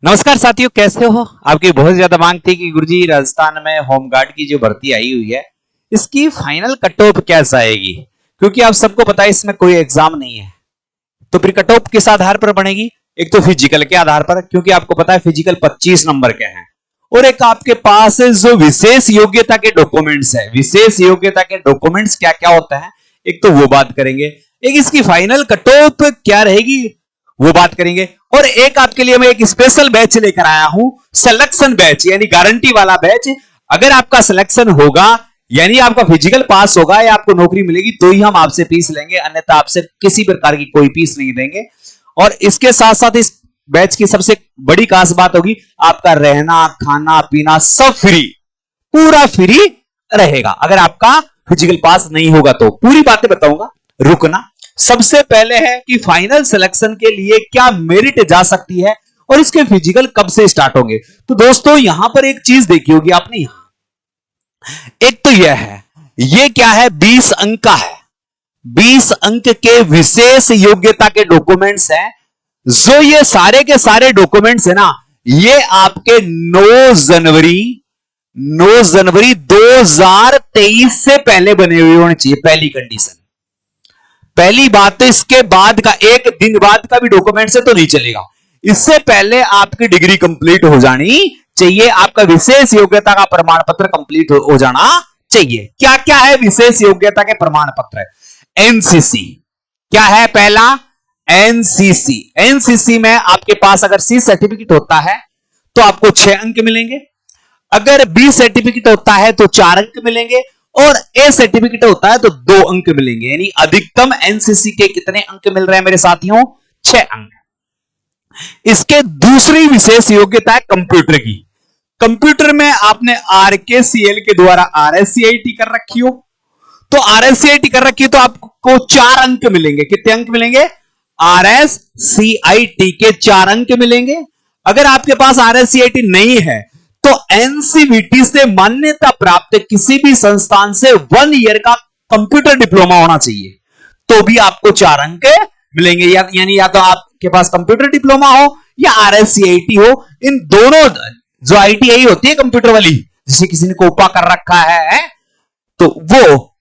नमस्कार साथियों, कैसे हो। आपकी बहुत ज्यादा मांग थी कि गुरुजी राजस्थान में होमगार्ड की जो भर्ती आई हुई है इसकी फाइनल कट ऑफ कैसे आएगी, क्योंकि आप सबको पता है इसमें कोई एग्जाम नहीं है। तो फिर कट ऑफ किस आधार पर बनेगी? एक तो फिजिकल के आधार पर, क्योंकि आपको पता है फिजिकल 25 नंबर के हैं, और एक आपके पास जो विशेष योग्यता के डॉक्यूमेंट्स है। विशेष योग्यता के डॉक्यूमेंट्स क्या क्या होता है, एक तो वो बात करेंगे, एक इसकी फाइनल कट ऑफ क्या रहेगी वो बात करेंगे, और एक आपके लिए मैं एक स्पेशल बैच लेकर आया हूं, सिलेक्शन बैच, यानी गारंटी वाला बैच। अगर आपका सिलेक्शन होगा यानी आपका फिजिकल पास होगा या आपको नौकरी मिलेगी तो ही हम आपसे फीस लेंगे, अन्यथा आपसे किसी प्रकार की कोई फीस नहीं देंगे। और इसके साथ साथ इस बैच की सबसे बड़ी खास बात होगी, आपका रहना खाना पीना सब फ्री, पूरा फ्री रहेगा। अगर आपका फिजिकल पास नहीं होगा तो पूरी बातें बताऊंगा, रुकना। सबसे पहले है कि फाइनल सिलेक्शन के लिए क्या मेरिट जा सकती है और इसके फिजिकल कब से स्टार्ट होंगे। तो दोस्तों यहां पर एक चीज देखी होगी आपने, यहां एक तो यह है, ये क्या है, 20 अंक का है। 20 अंक के विशेष योग्यता के डॉक्यूमेंट्स हैं। जो ये सारे के सारे डॉक्यूमेंट्स है ना, ये आपके 9 जनवरी 2023 से पहले बने हुए होने चाहिए। पहली कंडीशन, पहली बात तो इसके बाद का एक दिन बाद का भी डॉक्यूमेंट से तो नहीं चलेगा, इससे पहले आपकी डिग्री कंप्लीट हो जानी चाहिए, आपका विशेष योग्यता का प्रमाण पत्र कंप्लीट हो जाना चाहिए। क्या क्या है विशेष योग्यता के प्रमाण पत्र? एनसीसी क्या है? पहला एनसीसी। एनसीसी में आपके पास अगर सी सर्टिफिकेट होता है तो आपको 6 अंक मिलेंगे, अगर बी सर्टिफिकेट होता है तो 4 अंक मिलेंगे, और ए सर्टिफिकेट होता है तो 2 अंक मिलेंगे। यानी अधिकतम एनसीसी के कितने अंक मिल रहे हैं मेरे साथियों? 6 अंक। इसके दूसरी विशेष योग्यता है कंप्यूटर की। कंप्यूटर में आपने आरकेसीएल के द्वारा आरएससीआईटी कर रखी हो, तो आरएससीआईटी कर रखी तो आपको 4 अंक मिलेंगे। कितने अंक मिलेंगे? आरएससीआईटी के 4 अंक मिलेंगे। अगर आपके पास आरएससीआईटी नहीं है तो एनसीवीटी से मान्यता प्राप्त किसी भी संस्थान से 1 ईयर का कंप्यूटर डिप्लोमा होना चाहिए, तो भी आपको 4 अंक मिलेंगे। यानी या तो आपके पास कंप्यूटर डिप्लोमा हो या आरएससीआईटी हो। इन दोनों, जो आईटीआई होती है कंप्यूटर वाली, जिसे किसी ने कोपा कर रखा है तो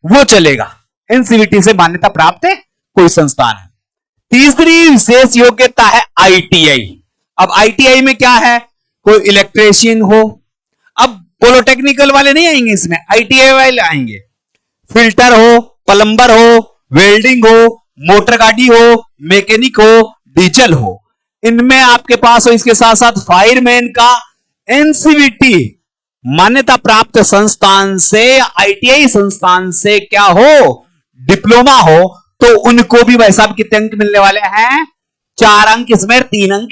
वो चलेगा। एनसीवीटी से मान्यता प्राप्त है कोई संस्थान है। तीसरी विशेष योग्यता है आईटीआई। अब आईटीआई में क्या है? कोई इलेक्ट्रीशियन हो, अब पॉलिटेक्निकल वाले नहीं आएंगे इसमें, आईटीआई वाले आएंगे। फिल्टर हो, प्लम्बर हो, वेल्डिंग हो, मोटर गाड़ी हो, मैकेनिक हो, डीजल हो, इनमें आपके पास हो। इसके साथ साथ फायरमैन का एनसीवीटी मान्यता प्राप्त संस्थान से, आईटीआई संस्थान से क्या हो, डिप्लोमा हो, तो उनको भी भाई साहब कितने अंक मिलने वाले हैं? 4 अंक इसमें, 3 अंक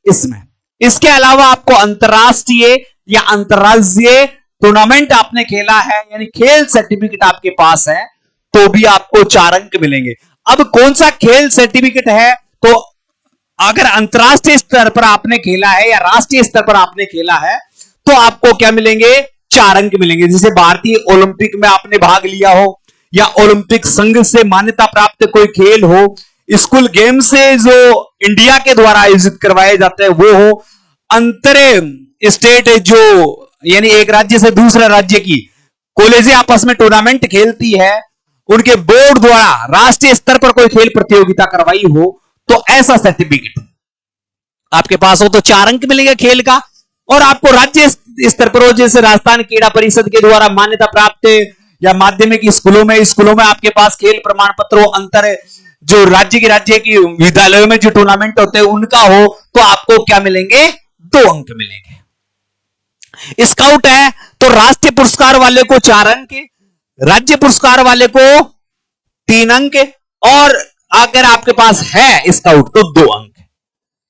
इसमें। इसके अलावा आपको अंतरराष्ट्रीय या अंतरराज्यीय टूर्नामेंट आपने खेला है, यानी खेल सर्टिफिकेट आपके पास है, तो भी आपको 4 अंक मिलेंगे। अब कौन सा खेल सर्टिफिकेट है? तो अगर अंतरराष्ट्रीय स्तर पर आपने खेला है या राष्ट्रीय स्तर पर आपने खेला है तो आपको क्या मिलेंगे? 4 अंक मिलेंगे। जैसे भारतीय ओलंपिक में आपने भाग लिया हो, या ओलंपिक संघ से मान्यता प्राप्त कोई खेल हो, स्कूल गेम से जो इंडिया के द्वारा आयोजित करवाए जाते हैं वो हो, अंतर स्टेट जो यानी एक राज्य से दूसरे राज्य की कॉलेजें आपस में टूर्नामेंट खेलती है, उनके बोर्ड द्वारा राष्ट्रीय स्तर पर कोई खेल प्रतियोगिता करवाई हो, तो ऐसा सर्टिफिकेट आपके पास हो तो 4 अंक मिलेंगे खेल का। और आपको राज्य स्तर पर हो, जैसे राजस्थान क्रीड़ा परिषद के द्वारा मान्यता प्राप्त या माध्यमिक स्कूलों में आपके पास खेल प्रमाण पत्र हो, अंतर जो राज्य की विद्यालयों में जो टूर्नामेंट होते हैं उनका हो, तो आपको क्या मिलेंगे? 2 अंक मिलेंगे। स्काउट है तो राष्ट्रीय पुरस्कार वाले को 4 अंक, राज्य पुरस्कार वाले को 3 अंक, और अगर आपके पास है स्काउट तो 2 अंक।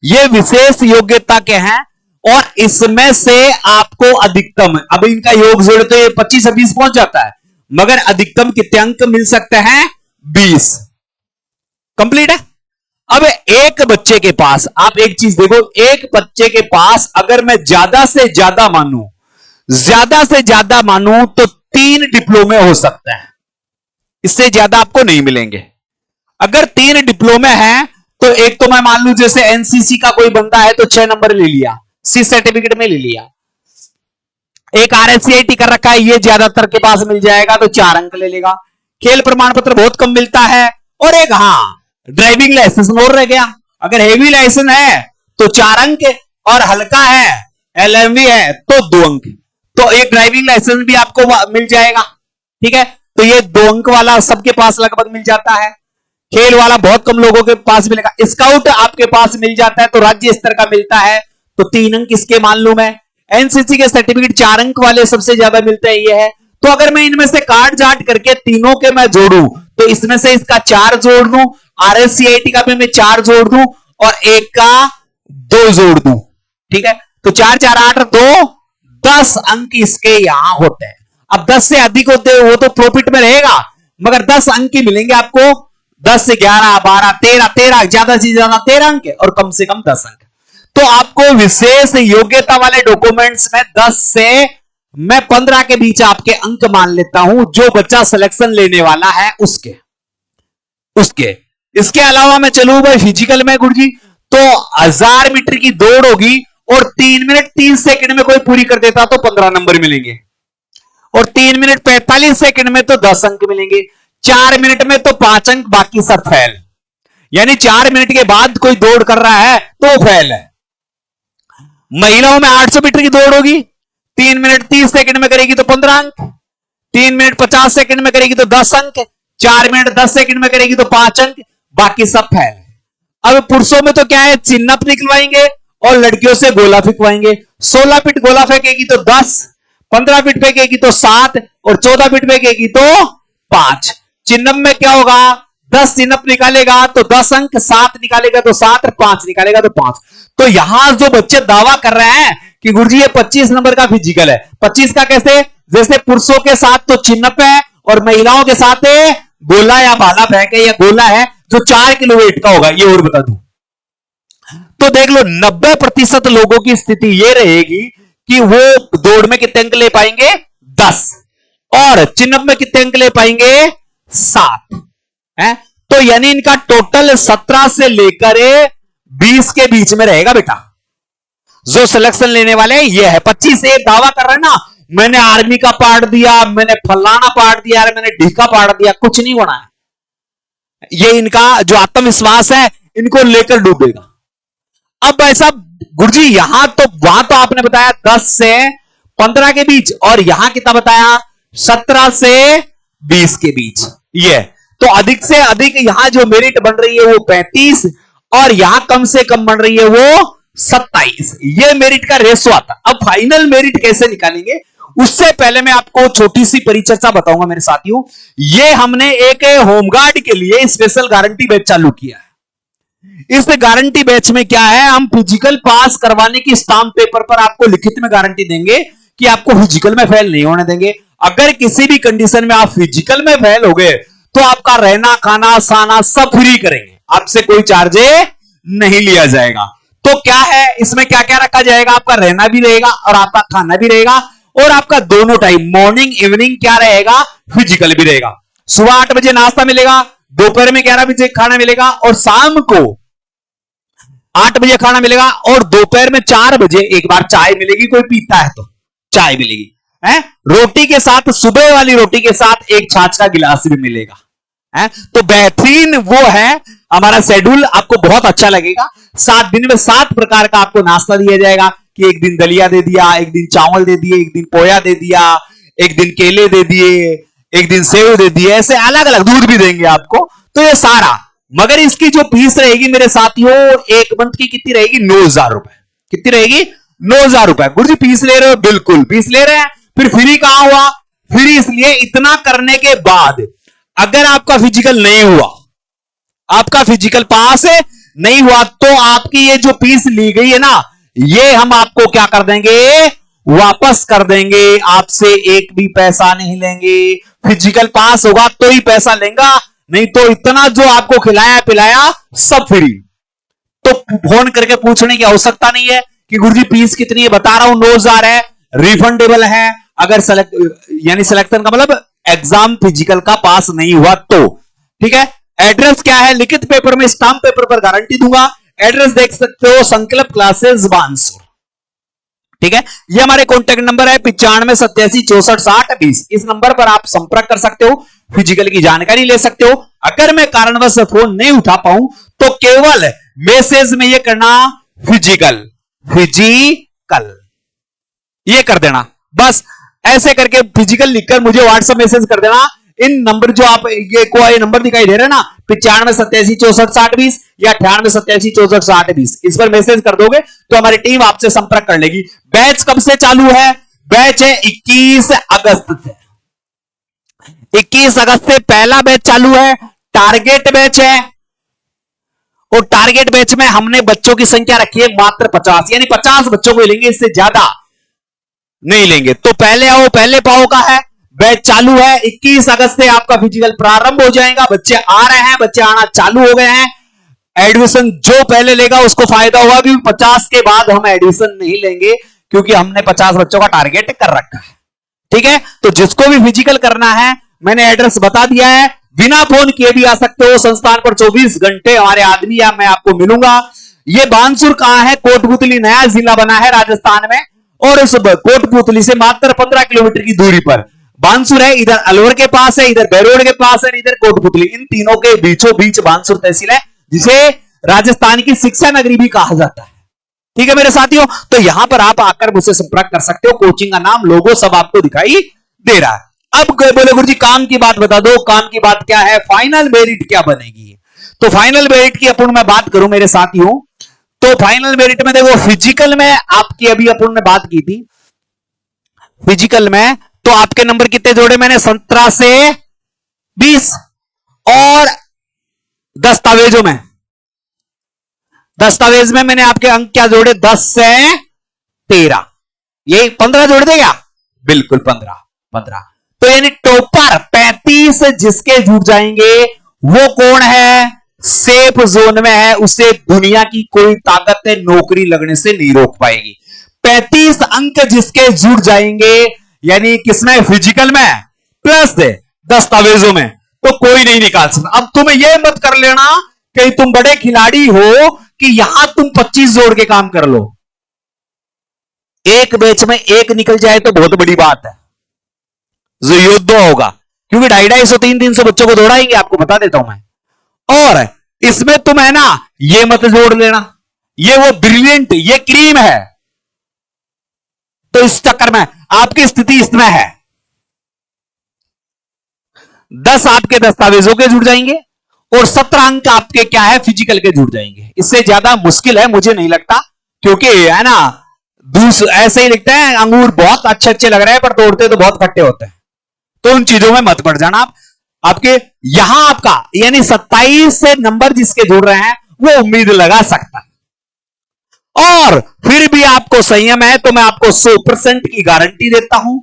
ये विशेष योग्यता के हैं, और इसमें से आपको अधिकतम, अब इनका योग जोड़ तो 25 से 20 पहुंच जाता है, मगर अधिकतम कितने अंक मिल सकते हैं? 20। कंप्लीट है। अब एक बच्चे के पास, आप एक चीज देखो, एक बच्चे के पास अगर मैं ज्यादा से ज्यादा मानूं तो 3 डिप्लोमे हो सकते हैं, इससे ज्यादा आपको नहीं मिलेंगे। अगर 3 डिप्लोमे हैं तो एक तो मैं मान लू जैसे एनसीसी का कोई बंदा है तो 6 नंबर ले लिया, सी सर्टिफिकेट में ले लिया। एक RSCIT कर रखा है, ये ज्यादातर के पास मिल जाएगा तो 4 अंक ले लेगा। खेल प्रमाण पत्र बहुत कम मिलता है। और एक ड्राइविंग लाइसेंस और रह गया। अगर हेवी लाइसेंस है तो 4 अंक और हल्का है LMV है तो 2 अंक। तो एक ड्राइविंग लाइसेंस भी आपको मिल जाएगा। ठीक है, तो ये 2 अंक वाला सबके पास लगभग मिल जाता है। खेल वाला बहुत कम लोगों के पास मिलेगा। स्काउट आपके पास मिल जाता है तो राज्य स्तर का मिलता है तो 3 अंक इसके मालूम है। एनसीसी के सर्टिफिकेट 4 अंक वाले सबसे ज्यादा मिलते हैं, ये है। तो अगर मैं इनमें से काट जाट करके तीनों के मैं जोड़ू तो इसमें से इसका 4 जोड़ दूं, RSCIT का भी मैं 4 जोड़ दूं और एक का 2 जोड़ दूं। ठीक है, तो 4 4 8 2 10 अंक इसके यहां होते हैं। अब 10 से अधिक होते हैं वो तो प्रॉफिट में रहेगा, मगर 10 अंक ही मिलेंगे आपको। 10 से 11 12 13 ज्यादा से ज्यादा 13 अंक और कम से कम 10 अंक। तो आपको विशेष योग्यता वाले डॉक्यूमेंट्स में 10 से मैं 15 के बीच आपके अंक मान लेता हूं, जो बच्चा सिलेक्शन लेने वाला है उसके। इसके अलावा मैं चलूं भाई फिजिकल में गुरुजी, तो 1000 मीटर की दौड़ होगी और 3 मिनट 30 सेकंड में कोई पूरी कर देता तो 15 नंबर मिलेंगे, और 3 मिनट 45 सेकंड में तो 10 अंक मिलेंगे, 4 मिनट में तो 5 अंक, बाकी सब फेल। यानी 4 मिनट के बाद कोई दौड़ कर रहा है तो फेल है। महिलाओं में 800 मीटर की दौड़ होगी, 3 मिनट 30 सेकंड में करेगी तो 15 अंक, 3 मिनट 50 सेकंड में करेगी तो 10 अंक, 4 मिनट 10 सेकंड में करेगी तो 5 अंक, बाकी सब फेल है। अब पुरुषों में तो क्या है, चिन्ह निकलवाएंगे और लड़कियों से गोला फेंकवाएंगे। 16 फीट गोला फेंकेगी तो 10, 15 फीट फेंकेगी तो 7 और 14 फीट फेंकेगी तो 5। चिन्ह में क्या होगा, 10 चिन्ह निकालेगा तो 10 अंक, 7 निकालेगा तो 7 और 5 निकालेगा तो 5। तो यहां जो बच्चे दावा कर रहे हैं कि गुरुजी ये 25 नंबर का फिजिकल है, 25 का कैसे, जैसे पुरुषों के साथ तो चिन्ह है और महिलाओं के साथ गोला या भाला फेंक है या गोला है जो 4 किलो वेट का होगा, ये और बता दूं। तो देख लो 90% लोगों की स्थिति ये रहेगी कि वो दौड़ में कितने अंक ले पाएंगे, 10, और चिन्ह में कितने अंक ले पाएंगे, 7 है। तो यानी इनका टोटल 17 से लेकर 20 के बीच में रहेगा बेटा, जो सिलेक्शन लेने वाले ये है। 25 एक दावा कर रहे हैं ना, मैंने आर्मी का पार्ट दिया, मैंने फलाना पार्ट दिया, मैंने ढीका पार्ट दिया, कुछ नहीं होना है। ये इनका जो आत्मविश्वास है इनको लेकर डूबेगा। अब ऐसा गुरुजी यहां तो वहां तो आपने बताया 10 से 15 के बीच, और यहां कितना बताया, 17 से 20 के बीच। ये तो अधिक से अधिक यहां जो मेरिट बन रही है वो 35 और यहां कम से कम बन रही है वो 27। ये मेरिट का रेशो आता। अब फाइनल मेरिट कैसे निकालेंगे उससे पहले मैं आपको छोटी सी परिचर्चा बताऊंगा मेरे साथियों। ये हमने एक होमगार्ड के लिए स्पेशल गारंटी बैच चालू किया है। इस गारंटी बैच में क्या है, हम फिजिकल पास करवाने की स्टाम्प पेपर पर आपको लिखित में गारंटी देंगे कि आपको फिजिकल में फेल नहीं होने देंगे। अगर किसी भी कंडीशन में आप फिजिकल में फेल हो गए तो आपका रहना खाना साना सब फ्री करेंगे, आपसे कोई चार्ज नहीं लिया जाएगा। तो क्या है इसमें क्या क्या रखा जाएगा, आपका रहना भी रहेगा और आपका खाना भी रहेगा, और आपका दोनों टाइम मॉर्निंग इवनिंग क्या रहेगा, फिजिकल भी रहेगा। सुबह 8 बजे नाश्ता मिलेगा, दोपहर में 11 बजे खाना मिलेगा और शाम को 8 बजे खाना मिलेगा, और दोपहर में 4 बजे एक बार चाय मिलेगी, कोई पीता है तो चाय मिलेगी है। रोटी के साथ, सुबह वाली रोटी के साथ एक छाछ का गिलास भी मिलेगा है। तो बेहतरीन वो है हमारा शेड्यूल, आपको बहुत अच्छा लगेगा। 7 दिन में 7 प्रकार का आपको नाश्ता दिया जाएगा कि एक दिन दलिया दे दिया, एक दिन चावल दे दिए, एक दिन पोया दे दिया, एक दिन केले दे दिए, एक दिन सेव दे दिए, ऐसे अलग अलग, दूध भी देंगे आपको। तो ये सारा, मगर इसकी जो फीस रहेगी मेरे साथियों, एक मंथ की कितनी रहेगी, 9,000 रुपए। कितनी रहेगी, 9,000 रुपए। गुरुजी फीस ले रहे हो, बिल्कुल फीस ले रहे हैं। फिर फ्री कहां हुआ, फ्री इसलिए इतना करने के बाद अगर आपका फिजिकल नहीं हुआ, आपका फिजिकल पास नहीं हुआ, तो आपकी ये जो फीस ली गई है ना, ये हम आपको क्या कर देंगे, वापस कर देंगे। आपसे एक भी पैसा नहीं लेंगे। फिजिकल पास होगा तो ही पैसा लेंगे, नहीं तो इतना जो आपको खिलाया पिलाया सब फ्री। तो फोन करके पूछने की आवश्यकता नहीं है कि गुरुजी फीस कितनी है, बता रहा हूं 9,000 है, रिफंडेबल है। अगर यानी सिलेक्शन का मतलब एग्जाम फिजिकल का पास नहीं हुआ तो, ठीक है। एड्रेस क्या है, लिखित पेपर में स्टाम्प पेपर पर गारंटी दूंगा। एड्रेस देख सकते हो, संकल्प क्लासेस बांसुर, ठीक है, ये हमारे कॉन्टेक्ट नंबर है 9587646020। इस नंबर पर आप संपर्क कर सकते हो, फिजिकल की जानकारी ले सकते हो। अगर मैं कारणवश फोन नहीं उठा पाऊं तो केवल मैसेज में ये करना फिजिकल फिजिकल, ये कर देना बस। ऐसे करके फिजिकल लिखकर मुझे व्हाट्सएप मैसेज कर देना। इन नंबर जो आप ये कोई नंबर दिखाई दे रहे हैं ना 9587646020 या 9887646020, इस पर मैसेज कर दोगे तो हमारी टीम आपसे संपर्क कर लेगी। बैच कब से चालू है? बैच है 21 अगस्त से। 21 अगस्त से पहला बैच चालू है, टारगेट बैच है। और टारगेट बैच में हमने बच्चों की संख्या रखी है मात्र 50, यानी 50 बच्चों को लेंगे, इससे ज्यादा नहीं लेंगे। तो पहले आओ पहले पाओ का है, बैच चालू है। 21 अगस्त से आपका फिजिकल प्रारंभ हो जाएगा। बच्चे आ रहे हैं, बच्चे आना चालू हो गए हैं। एडमिशन जो पहले लेगा उसको फायदा होगा, क्योंकि 50 के बाद हम एडमिशन नहीं लेंगे, क्योंकि हमने 50 बच्चों का टारगेट कर रखा है। ठीक है, तो जिसको भी फिजिकल करना है मैंने एड्रेस बता दिया है, बिना फोन किए भी आ सकते हो। संस्थान पर 24 घंटे हमारे आदमी या मैं आपको मिलूंगा। ये बानसूर कहां है? कोटपुतली नया जिला बना है राजस्थान में, और इस कोटपुतली से मात्र 15 किलोमीटर की दूरी पर बानसूर है। इधर अलवर के पास है, इधर बैरोड के पास है, इधर कोटपुतली। इन तीनों के बीचों बीच बानसूर तहसील है, जिसे राजस्थान की शिक्षा नगरी भी कहा जाता है। ठीक है मेरे साथियों, तो यहां पर आप आकर मुझसे संपर्क कर सकते हो। कोचिंग का नाम, लोगो सब आपको दिखाई दे रहा है। अब बोले गुरुजी काम की बात बता दो। काम की बात क्या है? फाइनल मेरिट क्या बनेगी? तो फाइनल मेरिट की अपन मैं बात करूं मेरे साथियों, तो फाइनल मेरिट में देखो, फिजिकल में आपकी अभी अपन ने बात की थी, फिजिकल में तो आपके नंबर कितने जोड़े मैंने? 17 से 20। और दस्तावेजों में, दस्तावेज में मैंने आपके अंक क्या जोड़े? 10 से 13। ये 15 जोड़ देगा? बिल्कुल 15। तो यानी टॉपर 35 जिसके जुड़ जाएंगे वो कौन है? सेफ जोन में है, उसे दुनिया की कोई ताकत नौकरी लगने से नहीं रोक पाएगी। 35 अंक जिसके जुड़ जाएंगे, यानी किसमें? फिजिकल में प्लस दस्तावेजों में, तो कोई नहीं निकाल सकता। अब तुम ये मत कर लेना कि तुम बड़े खिलाड़ी हो कि यहां तुम 25 जोड़ के काम कर लो। एक बैच में एक निकल जाए तो बहुत बड़ी बात है, जो योद्धा होगा, क्योंकि 250-250, 300 बच्चों को दौड़ाएंगे, आपको बता देता हूं मैं। और इसमें तुम है ना, ये मत जोड़ लेना, ये वो ब्रिलियंट, ये क्रीम है। तो इस चक्कर में आपकी स्थिति इसमें है, 10 आपके दस्तावेजों के जुड़ जाएंगे और 17 अंक आपके क्या है? फिजिकल के जुड़ जाएंगे। इससे ज्यादा मुश्किल है मुझे नहीं लगता, क्योंकि है ना ऐसे ही लिखते हैं, अंगूर बहुत अच्छे अच्छे लग रहे हैं पर तोड़ते तो बहुत खट्टे होते हैं। तो उन चीजों में मत पड़ जाना आप। आपके यहां आपका यानी 27 से नंबर जिसके जुड़ रहे हैं वो उम्मीद लगा सकता है। और फिर भी आपको संयम है तो मैं आपको 100% की गारंटी देता हूं।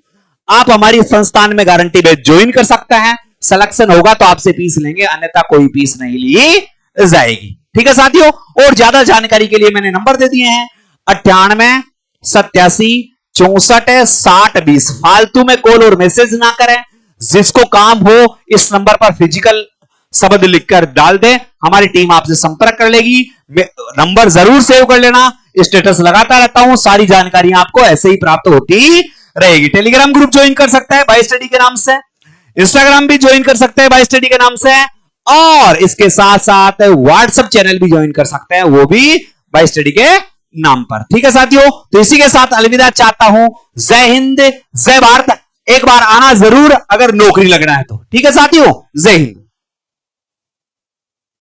आप हमारी संस्थान में गारंटी बैच ज्वाइन कर सकते हैं। सिलेक्शन होगा तो आपसे फीस लेंगे, अन्यथा कोई फीस नहीं ली जाएगी। ठीक है साथियों, और ज्यादा जानकारी के लिए मैंने नंबर दे दिए हैं 9887646020। फालतू में कॉल और मैसेज ना करें। जिसको काम हो इस नंबर पर फिजिकल शब्द लिखकर डाल दें, हमारी टीम आपसे संपर्क कर लेगी। नंबर जरूर सेव कर लेना, स्टेटस लगाता रहता हूं, सारी जानकारी आपको ऐसे ही प्राप्त होती रहेगी। टेलीग्राम ग्रुप ज्वाइन कर सकता है बाय स्टडी के नाम से, इंस्टाग्राम भी ज्वाइन कर सकते हैं बाय स्टडी के नाम से, और इसके साथ साथ व्हाट्सएप चैनल भी ज्वाइन कर सकते हैं, वो भी बाय स्टडी के नाम पर। ठीक है साथियों, तो इसी के साथ अलविदा चाहता हूं। जय हिंद, जय भारत। एक बार आना जरूर अगर नौकरी लगना है तो। ठीक है साथियों, जय हिंद।